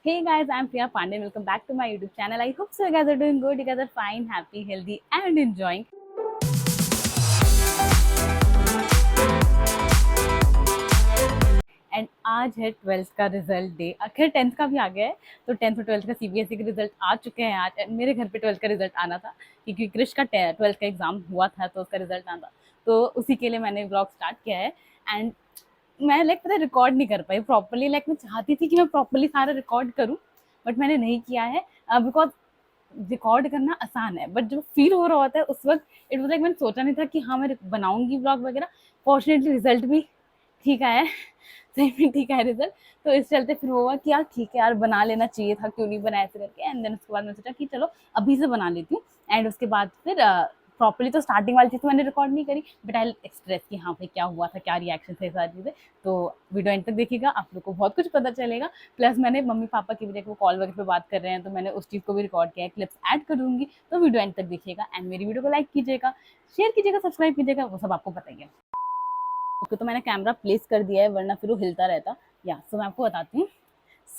Hey guys, I'm Priya Pandey. Welcome back to my YouTube channel. I hope so you guys are doing good, you guys are fine, happy, healthy, and enjoying. And आज है 12th का result day. आखिर 10th का भी आ गया है, तो 10th और 12th का सीबीएसई के रिजल्ट आ चुके हैं आज। एंड मेरे घर पे 12th का रिजल्ट आना था, क्योंकि क्रिश का 12th का एग्जाम हुआ था, तो उसका रिजल्ट आना था, तो उसी के लिए मैंने ब्लॉग स्टार्ट किया है। एंड मैं पता रिकॉर्ड नहीं कर पाई प्रॉपरली। मैं चाहती थी कि मैं प्रॉपरली सारा रिकॉर्ड करूँ, बट मैंने नहीं किया है, बिकॉज रिकॉर्ड करना आसान है, बट जो फील हो रहा होता है उस वक्त, इट वाज मैंने सोचा नहीं था कि हाँ मैं बनाऊंगी ब्लॉग वगैरह। फॉर्चुनेटली रिजल्ट भी ठीक आया है, सही में ठीक है रिजल्ट। तो इस चलते फिर हुआ कि यार ठीक है यार, बना लेना चाहिए था, क्यों नहीं बनाया ऐसे करके। एंड देन उसके बाद मैंने सोचा कि चलो अभी से बना लेती हूँ। एंड उसके बाद फिर प्रॉपरली तो स्टार्टिंग वाली चीज़ तो मैंने रिकॉर्ड नहीं करी, बट आई एक्सप्रेस कि हाँ भाई क्या हुआ था, क्या रिएक्शन थे, सारी चीज़ें। तो वीडियो एंड तक देखिएगा, आप लोग को बहुत कुछ पता चलेगा। प्लस मैंने मम्मी पापा की भी देखो कॉल वगैरह पे बात कर रहे हैं, तो मैंने उस चीज़ को भी रिकॉर्ड किया है, क्लिप्स ऐड कर दूंगी। तो वीडियो एंड तक देखिएगा, एंड मेरी वीडियो को लाइक कीजिएगा, शेयर कीजिएगा, सब्सक्राइब कीजिएगा, वो सब आपको बताइए। ओके, तो मैंने कैमरा प्लेस कर दिया है, वरना फिर वो हिलता रहता। या तो मैं आपको बताती हूँ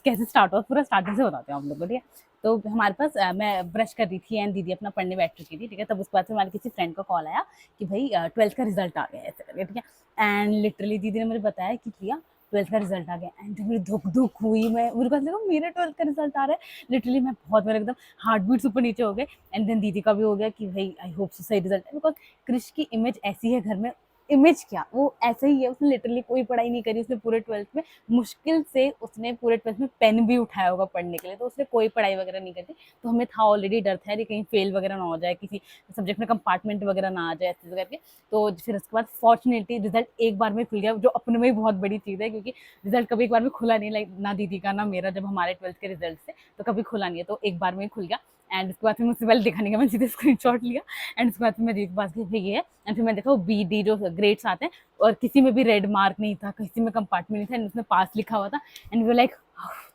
कैसे स्टार्ट हुआ, पूरा स्टार्टिंग से बताते हैं आप लोग को, ठीक है। तो हमारे पास मैं ब्रश कर रही थी एंड दीदी अपना पढ़ने बैठ चुकी थी, ठीक है। तब उसके बाद से हमारे किसी फ्रेंड का कॉल आया कि भाई 12th का रिजल्ट आ गया है, ऐसे करके, ठीक है। एंड लिटरली दीदी ने मुझे बताया कि प्रिया 12th का रिजल्ट आ गया। एंड जब मेरी धुक धुक हुई, मैं मेरे पास लगा मेरे 12th का रिजल्ट आ रहा है। लिटरली मैं बहुत, मेरे एकदम हार्ट बीट्स ऊपर नीचे हो गए। एंड देन दीदी का भी हो गया कि भाई आई होप सो सही रिजल्ट है, बिकॉज क्रिश की इमेज ऐसी है घर में। इमेज क्या, वो ऐसे ही है, उसने लिटरली कोई पढ़ाई नहीं करी उसने पूरे 12th में। मुश्किल से उसने पूरे 12th में पेन भी उठाया होगा पढ़ने के लिए, तो उसने कोई पढ़ाई वगैरह नहीं करी। तो हमें था ऑलरेडी डर था कि कहीं फेल वगैरह ना हो जाए, किसी सब्जेक्ट में कंपार्टमेंट वगैरह ना आ जाए, ऐसे करके। तो फिर उसके बाद फॉर्चुनेटली रिजल्ट एक बार में खुल गया, जो अपने में ही बहुत बड़ी चीज़ है, क्योंकि रिजल्ट कभी एक बार में खुला नहीं, लाइक ना दीदी का ना मेरा, जब हमारे 12th के रिजल्ट से तो कभी खुला नहीं है, तो एक बार में ही खुल गया। एंड उसके बाद फिर मुझसे पहले दिखाने का मैंने सीधे स्क्रीनशॉट लिया। एंड उसके बाद फिर मैं दीदी के पास गई, ये है। एंड फिर मैं देखा बी डी जो ग्रेड्स आते हैं, और किसी में भी रेड मार्क नहीं था, किसी में कंपार्टमेंट नहीं था, उसमें पास लिखा हुआ था। And we like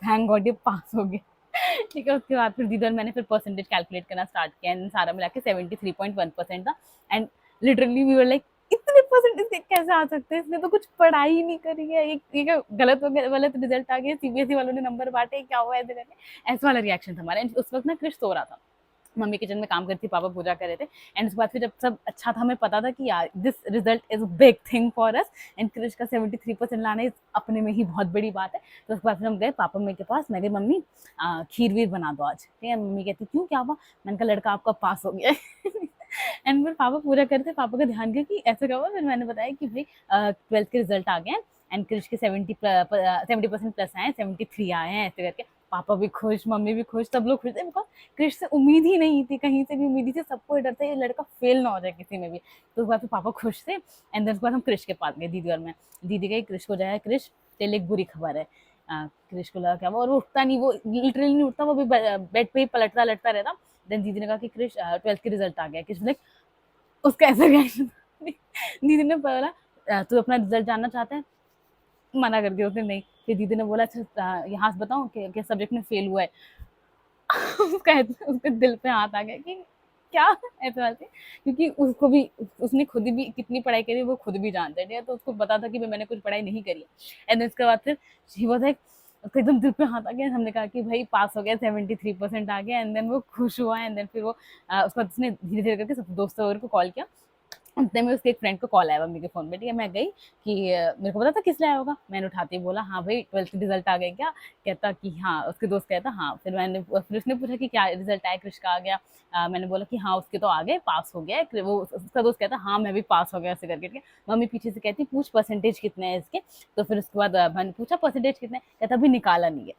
thank god ये पास हो गया। ठीक है। उसके बाद फिर दीदी और मैंने फिर परसेंटेज कैलकुलेट करना स्टार्ट किया, एंड सारा मिला के 73.1% था। And literally we were like इतने परसेंटेज कैसे आ सकते हैं, इसने तो कुछ पढ़ाई ही नहीं करी है, एक गलत हो गया, गलत रिजल्ट आ गया, सीबीएसई वालों ने नंबर बांटे, क्या हुआ ऐसे करके। ऐसा वाला रिएक्शन था हमारा। उस वक्त ना क्रिश सो रहा था, मम्मी किचन में काम करती, पापा पूजा कर रहे थे। एंड उसके बाद फिर जब सब अच्छा था, हमें पता था कि यार this result is big thing for us, and Krish का 73% लाना इस अपने में ही बहुत बड़ी बात है। तो उसके बाद फिर हम गए पापा मम्मी के पास, मैं गई मम्मी खीर वीर बना दो आज, ठीक है। मम्मी कहती क्यों, क्या हुआ। मैंने कहा लड़का आपका पास हो गया है। एंड फिर पापा पूरा करते, पापा का ध्यान गया कि ऐसा क्या हुआ। फिर मैंने बताया कि भाई 12th के रिजल्ट आ गए हैं, एंड क्रिश के 70% प्लस आए हैं, 73 आए हैं, ऐसे करके। पापा भी खुश, मम्मी भी खुश, सब लोग खुश थे, बिकॉज क्रिश से उम्मीद ही नहीं थी, कहीं से भी उम्मीद ही थी, सबको ये डर था ये लड़का फेल ना हो जाए किसी में भी। तो उसके बाद फिर पापा खुश थे। एंड देन उसके बाद हम क्रिश के पास गए, दीदी और मैं। दीदी गई, क्रिश को जाए, क्रिश तेरे लिए एक बुरी खबर है। क्रिश को लगा क्या, वो और वो उठता नहीं, वो लिटरली नहीं उठता, वो भी बेड पे ही पलटता लटता रहता। देन दीदी ने कहा कि क्रिश 12th के रिजल्ट आ गया। क्रिश लाइक उसका ऐसा रिएक्शन। दीदी ने बोला तू अपना रिजल्ट जानना चाहता है, मना कर दिया उसने, नहीं। फिर दीदी ने बोला अच्छा यहाँ से बताओ कि किस सब्जेक्ट में फेल हुआ है। उसके दिल पे हाथ आ गया कि क्या, ऐसे बात है, क्योंकि उसको भी, उसने खुद भी कितनी पढ़ाई करी वो खुद भी जानते हैं, तो उसको पता था कि मैंने कुछ पढ़ाई नहीं करी है। एंड उसके बाद फिर ही वाज लाइक, उसको एकदम दिल पे हाथ आ गया। हमने कहा कि भाई पास हो गया, 73% आ गया। एंड देन वो खुश हुआ। एंड देन फिर वो उसके बाद उसने धीरे धीरे करके सब दोस्तों वगैरह को कॉल किया। उतने में उसके एक फ्रेंड को कॉल आया मम्मी के फ़ोन पे, ठीक है। मैं गई कि मेरे को पता था किस लिए आया होगा। मैंने उठाते ही बोला हाँ भाई 12th के रिजल्ट आ गए क्या। कहता कि हाँ, उसके दोस्त कहता हाँ। फिर उसने पूछा कि क्या रिजल्ट आया, क्रिश का आ गया। मैंने बोला कि हाँ उसके तो आ गए, पास हो गया है। वो उसका दोस्त कहता हाँ मैं भी पास हो गया, ऐसे करके, ठीक है। मम्मी पीछे से कहती पूछ परसेंटेज कितने हैं इसके। तो फिर उसके बाद मैंने पूछा परसेंटेज कितने, कहता अभी निकाला नहीं है।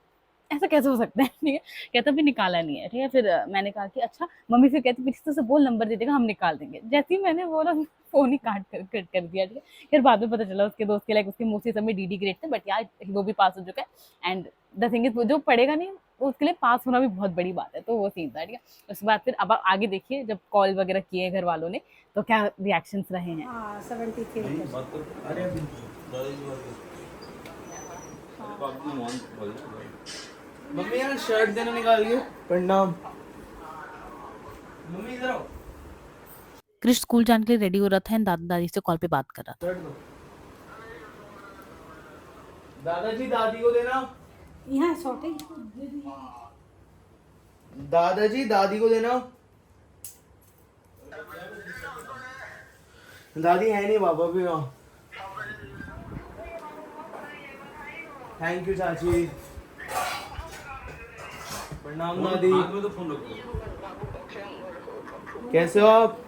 ऐसा कैसे हो सकता है, ठीक है। कहता अभी निकाला नहीं है, ठीक है। फिर मैंने कहा कि अच्छा। मम्मी फिर कहती पीछे से बोल नंबर दे देगा, हम निकाल देंगे। जैसे ही मैंने बोला फोन ही कट कर दिया, ठीक है। फिर बाद में पता चला उसके दोस्त के, लाइक उसके मोस्टली सब में डी ग्रेड थे, बट यार वो भी पास हो चुका है। एंड द थिंग इज जो पढ़ेगा नहीं उसके लिए पास होना भी बहुत बड़ी बात है, तो वो सीन था, ठीक है। उसके बाद फिर अब आगे देखिए, जब कॉल वगैरह किए घर वालों ने तो क्या रिएक्शंस रहे हैं। हाँ 73%। मम्मी यार शर्ट देना निकाल के प्रणाम। मम्मी इधर आओ। क्रिश स्कूल जाने के लिए रेडी हो रहा था एंड दादा दादी से कॉल पे बात कर रहा था। शर्ट दो। दादाजी दादी को देना। यहाँ शॉर्ट है। दादाजी दादी को देना। दादी है नहीं, पापा भी वहाँ। थैंक यू चाची। प्रणाम दादी। कैसे हो आप?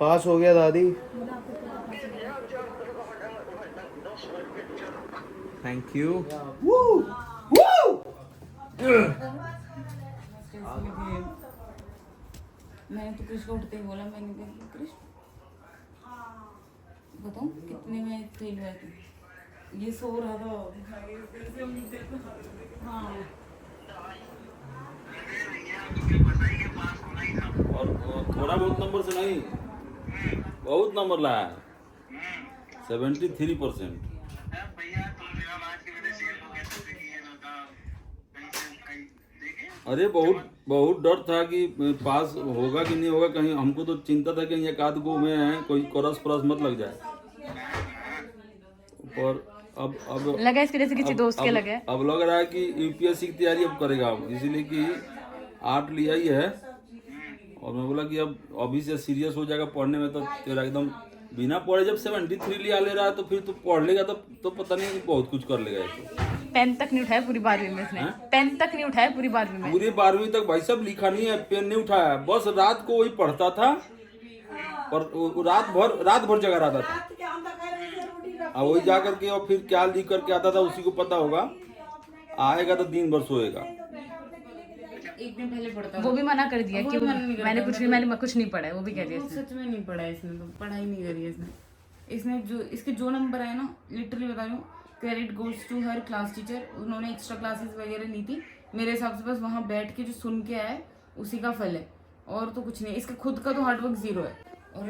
पास हो गया दादी। Thank you. मैंने तो कृष्ण को उठते ही बोला, मैंने कहा कृष्ण बताऊँ कितने में फेल हुआ थे। ये सो रहा था। हाँ और थोड़ा बहुत नंबर से नहीं, बहुत नंबर लाया है, 73%। अरे बहुत बहुत डर था कि पास होगा कि नहीं होगा, कहीं हमको तो चिंता था कि एक आध गो में है कोई कोरस परस मत लग जाए। और अब लगा इसकी वजह से किसी दोस्त के लगे। अब लग रहा है कि यूपीएससी की तैयारी अब करेगा, अब इसीलिए कि 8 लिया ही है। और मैं बोला कि अब अभी से सीरियस हो जाएगा पढ़ने में, तो तेरा एकदम बिना पढ़े जब 73 लिया ले रहा है तो फिर तो पढ़ लेगा, तो पता नहीं बहुत कुछ कर लेगा। तो पेन तक नहीं उठाया पूरी 12वीं में इसने। पेन तक नहीं उठाया पूरी 12वीं में। पूरी 12वीं तक भाई साहब लिखा नहीं है, पेन नहीं उठाया, बस रात को वही पढ़ता था और रात भर जगा रहता था। और वही जा करके और फिर क्या लिख करके आता था उसी को पता होगा। आएगा तो दिन भर सोएगा। एक दिन पहले पढ़ता वो भी मना कर दिया वो कि भी मना नहीं करता, मैंने कुछ नहीं पढ़ा है, वो भी कह दिया वो इसने। सच में नहीं पढ़ा है इसने, तो पढ़ाई नहीं करी है इसने जो इसके जो नंबर आए ना, लिटरली बता रही हूँ, credit goes to her class teacher. उन्होंने एक्स्ट्रा क्लासेस वगैरह ली थी, मेरे हिसाब से बस वहाँ बैठ के जो सुन के आया उसी का फल है, और तो कुछ नहीं। इसका खुद का तो हार्डवर्क 0 है। और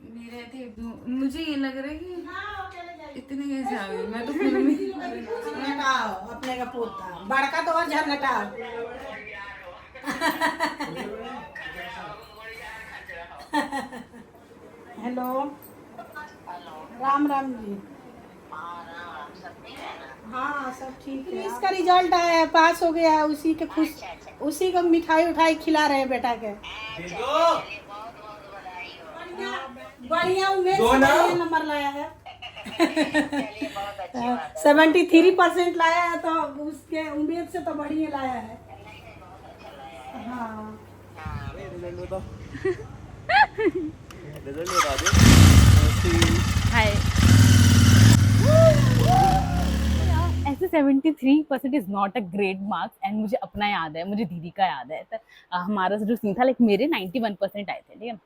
मेरे थे, मुझे ये लग रहा है कि इतने कैसे आ गए। मैं तो खुद में नटाओ अपने का पोता बड़का तो और झर नटाओ। हेलो राम राम जी। हाँ सब ठीक है। इसका रिजल्ट आया है, पास हो गया है, उसी के खुश, उसी को मिठाई उठाई खिला रहे हैं बेटा के। बढ़िया उम्मीद से बढ़िया नंबर लाया है। 73% लाया है, तो उसके उम्मीद से तो बढ़िया लाया है। हाँ हाय। ऐसे 73% is not a great marks. And मुझे अपना याद है, मुझे दीदी का याद है। तो हमारा जो सीन था, लाइक मेरे 91% आए थे, ठीक है।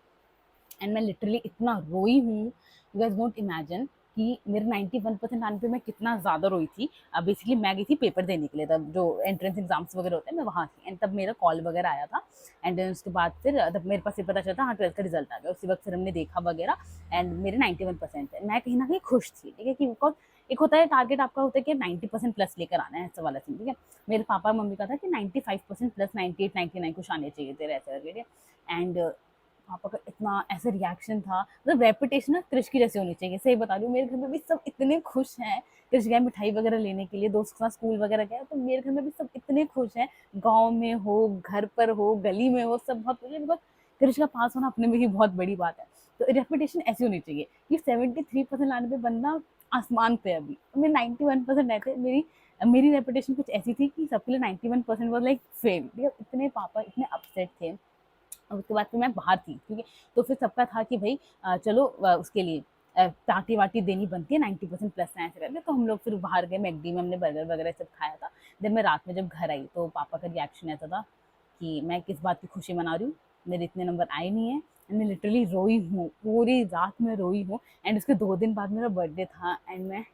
एंड मैं लिटरली इतना रोई हूँ, यू गाइस वोंट इमेजिन कि मेरे 91% आने पे मैं कितना ज़्यादा रोई थी। बेसिकली मैं गई थी पेपर देने के लिए, तब जो एंट्रेंस एग्जाम्स वगैरह होते हैं, मैं वहाँ थी। एंड तब मेरा कॉल वगैरह आया था। एंड देन उसके बाद फिर तब मेरे पास ये पता चलता, हाँ 12th का रिजल्ट आ गया। उसी वक्त फिर हमने देखा वगैरह, एंड मेरे 91% है। मैं कहीं ना कहीं खुश थी, ठीक है, कि बिकॉज एक होता है टारगेट आपका, होता है कि 90% प्लस लेकर आना है, ऐसा वाला सीन, ठीक है। मेरे पापा मम्मी का था कि 95% प्लस 98 99 कुछ आने चाहिए थे, ऐसे करके। एंड पापा का इतना ऐसा रिएक्शन था, मतलब रेपुटेशन ना क्रिश की जैसे होनी चाहिए। सही बता रही हूँ, मेरे घर में भी सब इतने खुश हैं। क्रिश गए मिठाई वगैरह लेने के लिए, दोस्त के साथ स्कूल वगैरह गए, तो मेरे घर में भी सब इतने खुश हैं। गाँव में हो, घर पर हो, गली में हो, सब बहुत खुश है, बिकॉज क्रिश का पास होना अपने में ही बहुत बड़ी बात है। तो रेपुटेशन ऐसी होनी चाहिए कि 73% लाने पे बंदा आसमान पे। अभी मेरे 91% आए थे। मेरी रेपुटेशन कुछ ऐसी थी कि सबके लिए 91% वॉज लाइक फेम। इतने पापा इतने अपसेट थे। और उसके बाद फिर मैं बाहर थी, ठीक है। तो फिर सबका था कि भाई चलो उसके लिए पार्टी वार्टी देनी बनती है, 90% प्लस है ऐसे करके। तो हम लोग फिर बाहर गए, मैकडी में हमने बर्गर वगैरह सब खाया था। देन मैं रात में जब घर आई तो पापा का रिएक्शन ऐसा था कि मैं किस बात की खुशी मना रही हूँ, मेरे इतने नंबर आए नहीं है। मैं लिटरली रोई हूँ, पूरी रात में रोई हूँ। एंड उसके 2 दिन बाद मेरा बर्थडे था, एंड मैं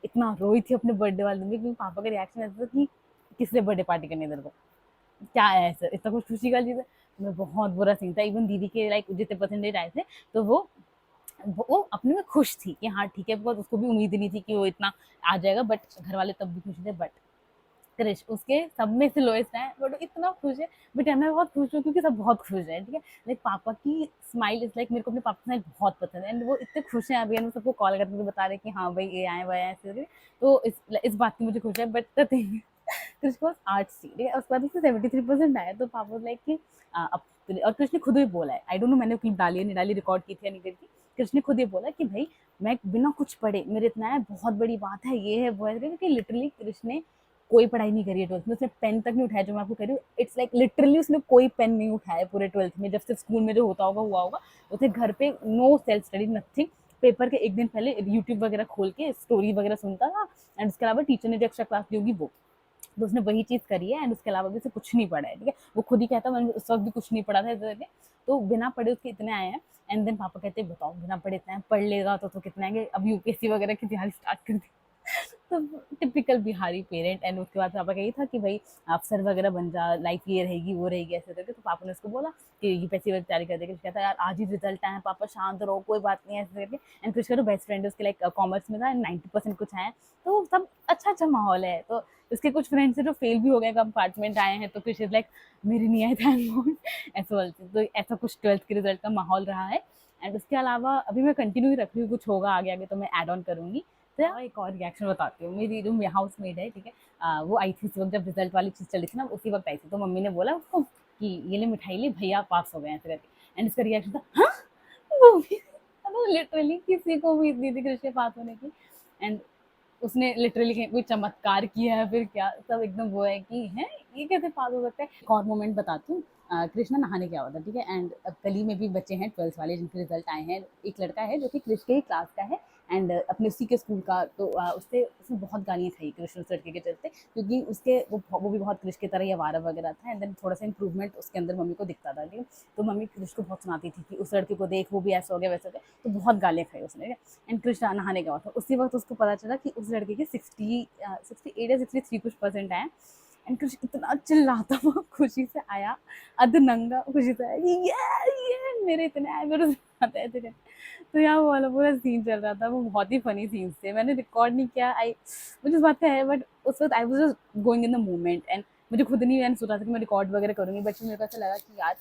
इतना रोई थी अपने बर्थडे वाले दिन, क्योंकि पापा का रिएक्शन ऐसा था कि किस लिए बर्थडे पार्टी करनी तेरे को, क्या है ऐसा, इतना कुछ खुशी का चीज़ है। मैं बहुत बुरा सीन था। इवन दीदी के लाइक जितने परसेंटेज आए थे, तो वो अपने में खुश थी कि हाँ ठीक है, बिकॉज उसको भी उम्मीद नहीं थी कि वो इतना आ जाएगा। बट घर वाले तब भी खुश थे। बट क्रिश उसके सब में से लोएस्ट है, बट वो इतना खुश है। बट मैं बहुत खुश हूँ क्योंकि सब बहुत खुश है, ठीक है। लाइक पापा की स्माइल इज लाइक, मेरे को अपने पापा की स्माइल बहुत पसंद है, एंड वो इतने खुश हैं अभी, एंड वो सबको कॉल करके बता रहे हैं कि हाँ भाई ये आए वो आए ऐसे करके। तो इस बात की मुझे खुश है। बट द थिंग क्रिश को आर्ट्स थी, ठीक है। उसके बाद उसको 73% आया, तो पापा लाइक कि अब, और कृष्ण ने खुद ही बोला है, आई डोंट नो मैंने क्लिप डाली है नहीं डाली, रिकॉर्ड की थी या नहीं करी थी। कृष्ण ने खुद ही बोला कि भाई मैं बिना कुछ पढ़े मेरे इतना है, बहुत बड़ी बात है, ये है वो है, क्योंकि लिटरली कृष्ण ने कोई पढ़ाई नहीं करी है 12th में, उसने पेन तक नहीं उठाया। जो मैं आपको कह रही हूँ, इट्स लाइक लिटरली उसने कोई पेन नहीं उठाया पूरे 12th में। जब से स्कूल में जो होता होगा हुआ होगा, उसने घर पे no self study nothing. Paper के एक दिन पहले यूट्यूब वगैरह खोल के स्टोरी वगैरह सुनता था, एंड उसके अलावा टीचर ने जो एक्स्ट्रा क्लास दी होगी वो, तो उसने वही चीज़ करी है, एंड उसके अलावा भी उसे कुछ नहीं पढ़ा है, ठीक है। वो खुद ही कहता मैंने उस वक्त भी कुछ नहीं पढ़ा था इधर के, तो बिना पढ़े उसके इतने आए हैं। एंड देन पापा कहते बताओ बिना पढ़े इतना है, पढ़ लेगा तो कितने आएंगे। अब यूपीएससी वगैरह की तैयारी स्टार्ट कर दी। तो टिपिकल बिहारी पेरेंट। एंड उसके बाद पापा का ये था कि भाई अफसर वगैरह बन जा, लाइफ ये रहेगी वो रहेगी ऐसे करके। तो पापा ने उसको बोला कि यूपीएससी वगैरह तैयारी कर देगा। कहता यार आज ही रिजल्ट आए पापा, शांत रहो, कोई बात नहीं ऐसे करके। एंड कृष्ण का तो बेस्ट फ्रेंड है उसके, लाइक कॉमर्स में था, 90% कुछ आए, तो सब अच्छा माहौल है। तो उसके कुछ फ्रेंड्स है जो फेल भी हो गए, कंपार्टमेंट आए हैं, तो कुछ लाइक मेरे नहीं आए थैंक गॉड ऐसे बोलते। तो ऐसा कुछ 12th के रिजल्ट का माहौल रहा है। एंड उसके अलावा अभी मैं कंटिन्यू ही रख रही हूँ, कुछ होगा आगे तो मैं ऐड ऑन करूँगी। तो एक और रिएक्शन बताती हूँ। मेरी जो हाउसमेट है, ठीक है, वो आई थी उस वक्त जब रिजल्ट वाली चीज़ चली थी ना, उसी वक्त आई थी। तो मम्मी ने बोला उसको कि ये ले मिठाई ले, भैया पास हो गए ऐसे करके। एंड उसका रिएक्शन था हाँ, वो भी लिटरली किसी को उम्मीद नहीं थी कृष्ण पास होने की। एंड उसने लिटरली कोई चमत्कार किया है फिर क्या, सब एकदम वो है कि है ये कैसे पास हो सकता है। एक और मोमेंट बताती हूँ। कृष्णा नहाने गया हुआ था, ठीक है। एंड अब गली में भी बच्चे हैं 12th वाले जिनके रिजल्ट आए हैं। एक लड़का है जो कि कृष्ण के ही क्लास का है, एंड अपने उसी के स्कूल का। तो उसने बहुत गालियाँ खाई कृष्ण उस लड़के के चलते, क्योंकि उसके वो भी बहुत कृष्ण की तरह ही आवारा वगैरह था। एंड देन थोड़ा सा इंप्रूवमेंट उसके अंदर मम्मी को दिखता था, ठीक है। तो मम्मी कृष्ण को बहुत सुनाती थी कि उस लड़के को देख, वो भी ऐसा हो गया वैसा हो गया। तो बहुत गालियाँ खाई उसने, ठीक है। एंड कृष्ण नहाने गया था, उसी वक्त उसको पता चला कि उस लड़के के 68 या 63 कुछ % आए। एंड कृष्ण इतना चिल्लाता वो खुशी से आया, अधनंगा खुशी से आया, ये मेरे इतने आए, मेरे आते ऐसे करके। तो यहाँ वो वाला पूरा सीन चल रहा था, वो बहुत ही फनी सीन्स थे। मैंने रिकॉर्ड नहीं किया, मुझे इस बात पे है, बट उस वक्त I was just going in the moment. And मुझे खुद नहीं मैंने सोचा था कि मैं रिकॉर्ड वगैरह करूँगी, बट मेरे को ऐसा लगा कि यार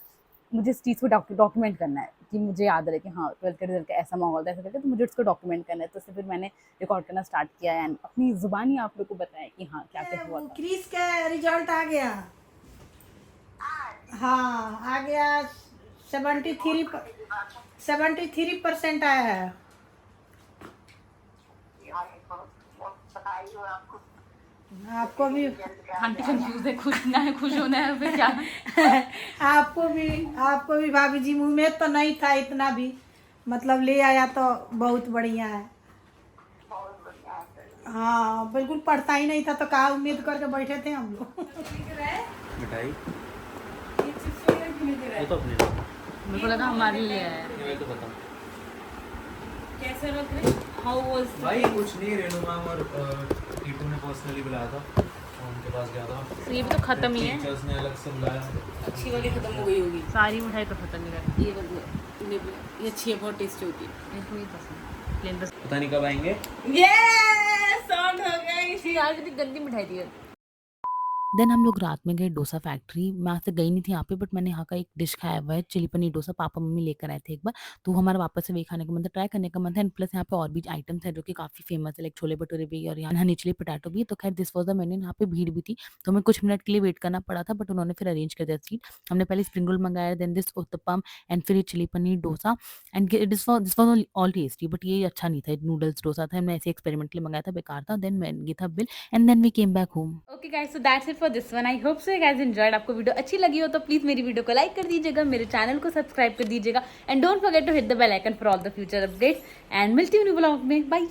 मुझे इस चीज़ को डॉक्यूमेंट करना है, कि मुझे याद रहे कि हाँ 12th के रिजल्ट का ऐसा माहौल था ऐसा करके, तो मुझे उसको डॉक्यूमेंट करना है। तो उससे फिर मैंने रिकॉर्ड करना स्टार्ट किया, एंड अपनी ज़ुबानी आप लोग को बताया कि हाँ क्या क्या हुआ था। क्रिस का रिजल्ट आ गया, हाँ आ गया, 73% आया है। आपको भी आंटी कंफ्यूज है, खुश ना है, खुश होना है फिर क्या। आपको भी भाभी जी, उम्मीद तो नहीं था इतना भी, मतलब ले आया तो बहुत बढ़िया है। हाँ बिल्कुल पढ़ता ही नहीं था, तो कहाँ उम्मीद करके बैठे थे हम लोग। मिठाई वो तो अपने मेरे को लगा हमारे लिए है। ये तो बता कैसे रख रहे, हाउ वाज भाई। कुछ नहीं, रेणु मैम और टीटू ने पर्सनली बुलाया था, उनके पास गया था। तो ये भी तो खत्म ही है, टीचर्स ने अलग से बुलाया। अच्छी वाली खत्म हो गई होगी। सारी मिठाई तो खत्म ही कर। ये वाली ये अच्छी है, बहुत टेस्टी होती है। मेरे को ये पसंद प्लेन बस। पता नहीं कब आएंगे। ये सॉन्ग हो गया। इसकी यार कितनी गंदी मिठाई थी। देन हम लोग रात में गए डोसा फैक्ट्री। मैं आज तक गई नहीं थी यहाँ पे, बट मैंने यहाँ का एक डिश खाया हुआ है, chilli paneer dosa. Papa mummy लेकर आए थे एक बार, तो हमारा वापस से वही खाने का मन था, ट्राई करने का मन था। एंड प्लस यहाँ पे और भी आइटम्स है जो कि काफ़ी फेमस है, लाइक छोले भटूरे भी और यहाँ हनी चिली पोटैटो भी। तो खैर दिस वॉज द मेन्यू। यहाँ पे भीड़ भी थी, तो हमें कुछ मिनट के लिए वेट करना पड़ा था, बट उन्होंने फिर अरेंज कर दिया सीट। हमने पहले स्प्रिंग रोल मंगाया, देन दिस उत्तपम, एंड फिर ये chilli paneer dosa. And this was all tasty, but ये अच्छा नहीं था, नूडल्स डोसा था। मैं ऐसे एक्सपेरिमेंट के लिए मंगाया था, बेकार था। देन मैं ये था bill, and then we came back home. Okay guys, so that's it for this one. I hope so guys enjoyed. आपको वीडियो अच्छी लगी हो तो प्लीज मेरी वीडियो को लाइक कर दीजिएगा, मेरे चैनल को सब्सक्राइब कर दीजिएगा, and don't forget to hit the bell icon for all the future updates. And मिलती हूँ न्यू ब्लॉग में, बाय।